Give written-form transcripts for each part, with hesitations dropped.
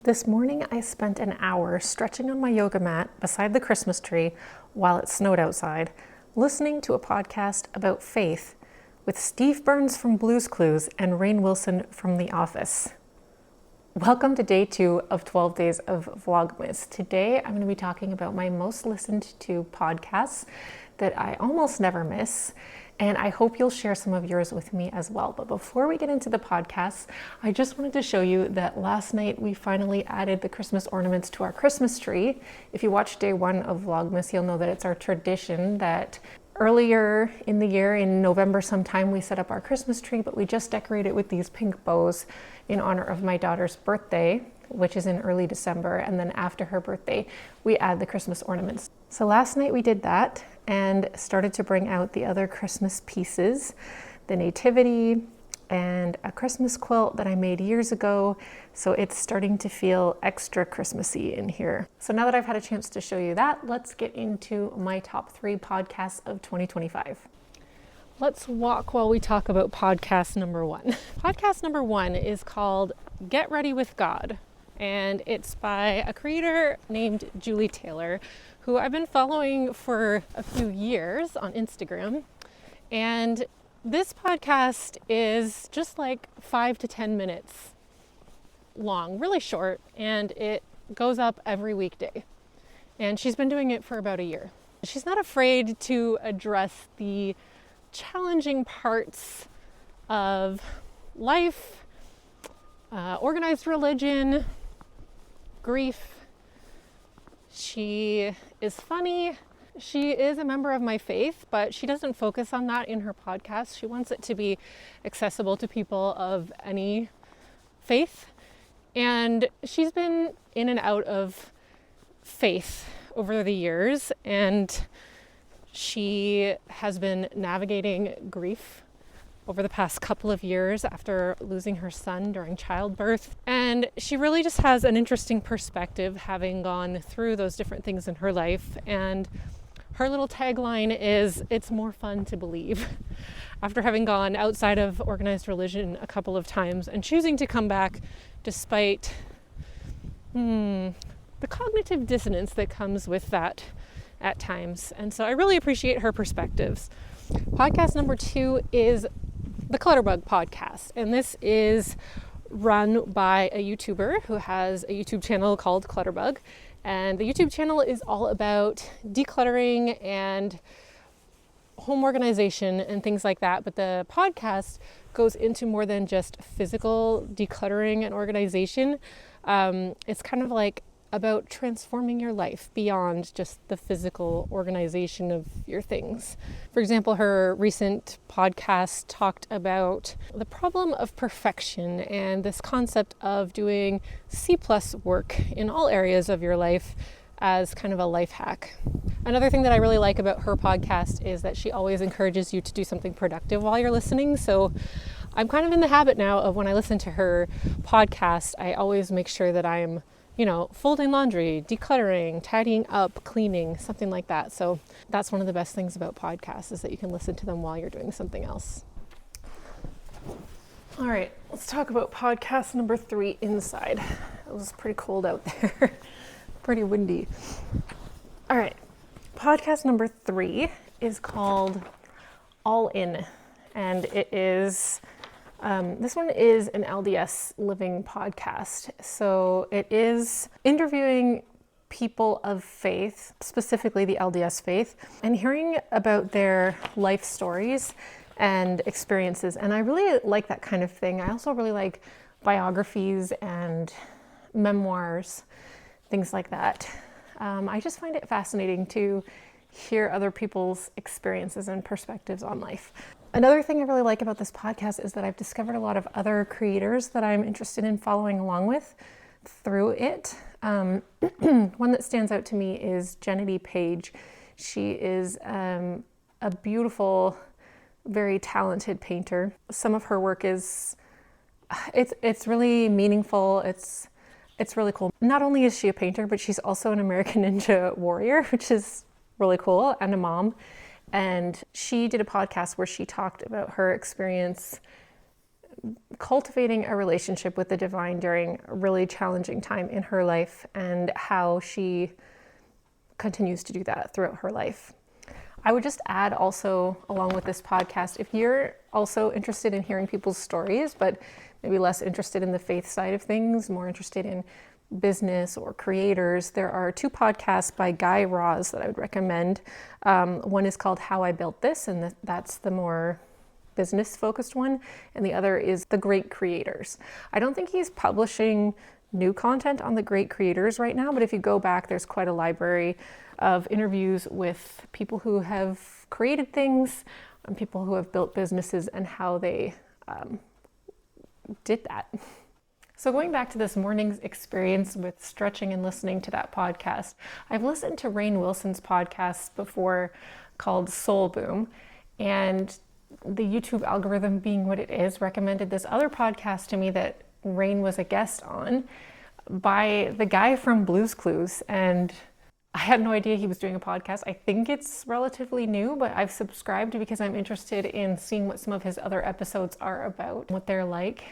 This morning I spent an hour stretching on my yoga mat beside the Christmas tree while it snowed outside, listening to a podcast about faith with Steve Burns from Blue's Clues and Rainn Wilson from The Office. Welcome to day 2 of 12 days of Vlogmas. Today I'm going to be talking about my most listened to podcasts that I almost never miss, and I hope you'll share some of yours with me as well. But before we get into the podcasts, I just wanted to show you that last night we finally added the Christmas ornaments to our Christmas tree. If you watched day 1 of Vlogmas, you'll know that it's our tradition that earlier in the year, in November sometime, we set up our Christmas tree, but we just decorate it with these pink bows in honor of my daughter's birthday, which is in early December. And then after her birthday, we add the Christmas ornaments. So last night we did that and started to bring out the other Christmas pieces, the nativity and a Christmas quilt that I made years ago. So it's starting to feel extra Christmassy in here. So now that I've had a chance to show you that, let's get into my top 3 podcasts of 2025. Let's walk while we talk about podcast number 1. Podcast number 1 is called Get Ready with God, and it's by a creator named Julie Taylor, who I've been following for a few years on Instagram. And this podcast is just like 5 to 10 minutes long, really short, and it goes up every weekday. And she's been doing it for about a year. She's not afraid to address the challenging parts of life, organized religion, grief. She is funny. She is a member of my faith, but she doesn't focus on that in her podcast. She wants it to be accessible to people of any faith. And she's been in and out of faith over the years, and she has been navigating grief over the past couple of years after losing her son during childbirth. And she really just has an interesting perspective, having gone through those different things in her life. And her little tagline is, "It's more fun to believe." After having gone outside of organized religion a couple of times and choosing to come back despite the cognitive dissonance that comes with that at times. And so I really appreciate her perspectives. Podcast number 2 is the Clutterbug Podcast, and this is run by a YouTuber who has a YouTube channel called Clutterbug, and the YouTube channel is all about decluttering and home organization and things like that, but the podcast goes into more than just physical decluttering and organization. It's kind of like about transforming your life beyond just the physical organization of your things. For example, her recent podcast talked about the problem of perfection and this concept of doing C+ work in all areas of your life as kind of a life hack. Another thing that I really like about her podcast is that she always encourages you to do something productive while you're listening. So I'm kind of in the habit now of, when I listen to her podcast, I always make sure that I'm folding laundry, decluttering, tidying up, cleaning, something like that. So that's one of the best things about podcasts, is that you can listen to them while you're doing something else. All right, let's talk about podcast number 3, Inside. It was pretty cold out there, pretty windy. All right, podcast number 3 is called All In, and it is this one is an LDS living podcast. So it is interviewing people of faith, specifically the LDS faith, and hearing about their life stories and experiences. And I really like that kind of thing. I also really like biographies and memoirs, things like that. I just find it fascinating to hear other people's experiences and perspectives on life. Another thing I really like about this podcast is that I've discovered a lot of other creators that I'm interested in following along with through it. One that stands out to me is Jenny Page. She is a beautiful, very talented painter. Some of her work is, it's really meaningful. It's really cool. Not only is she a painter, but she's also an American Ninja warrior, which is really cool, and a mom. And she did a podcast where she talked about her experience cultivating a relationship with the divine during a really challenging time in her life and how she continues to do that throughout her life. I would just add also, along with this podcast, if you're also interested in hearing people's stories, but maybe less interested in the faith side of things, more interested in business or creators, there are 2 podcasts by Guy Raz that I would recommend. One is called How I Built This, and that's the more business focused one, and the other is The Great Creators. I don't think he's publishing new content on the great creators right now, but if you go back, there's quite a library of interviews with people who have created things and people who have built businesses and how they did that. So going back to this morning's experience with stretching and listening to that podcast, I've listened to Rainn Wilson's podcast before called Soul Boom, and the YouTube algorithm, being what it is, recommended this other podcast to me that Rainn was a guest on by the guy from Blue's Clues, and I had no idea he was doing a podcast. I think it's relatively new, but I've subscribed because I'm interested in seeing what some of his other episodes are about, what they're like.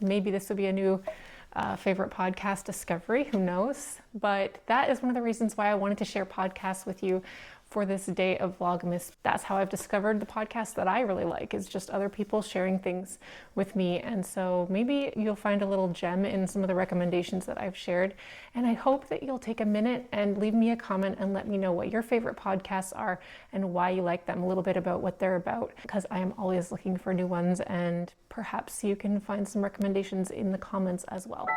Maybe this will be a new favorite podcast discovery, who knows? But that is one of the reasons why I wanted to share podcasts with you for this day of Vlogmas. That's how I've discovered the podcast that I really like, is just other people sharing things with me. And so maybe you'll find a little gem in some of the recommendations that I've shared. And I hope that you'll take a minute and leave me a comment and let me know what your favorite podcasts are and why you like them, a little bit about what they're about, because I am always looking for new ones, and perhaps you can find some recommendations in the comments as well.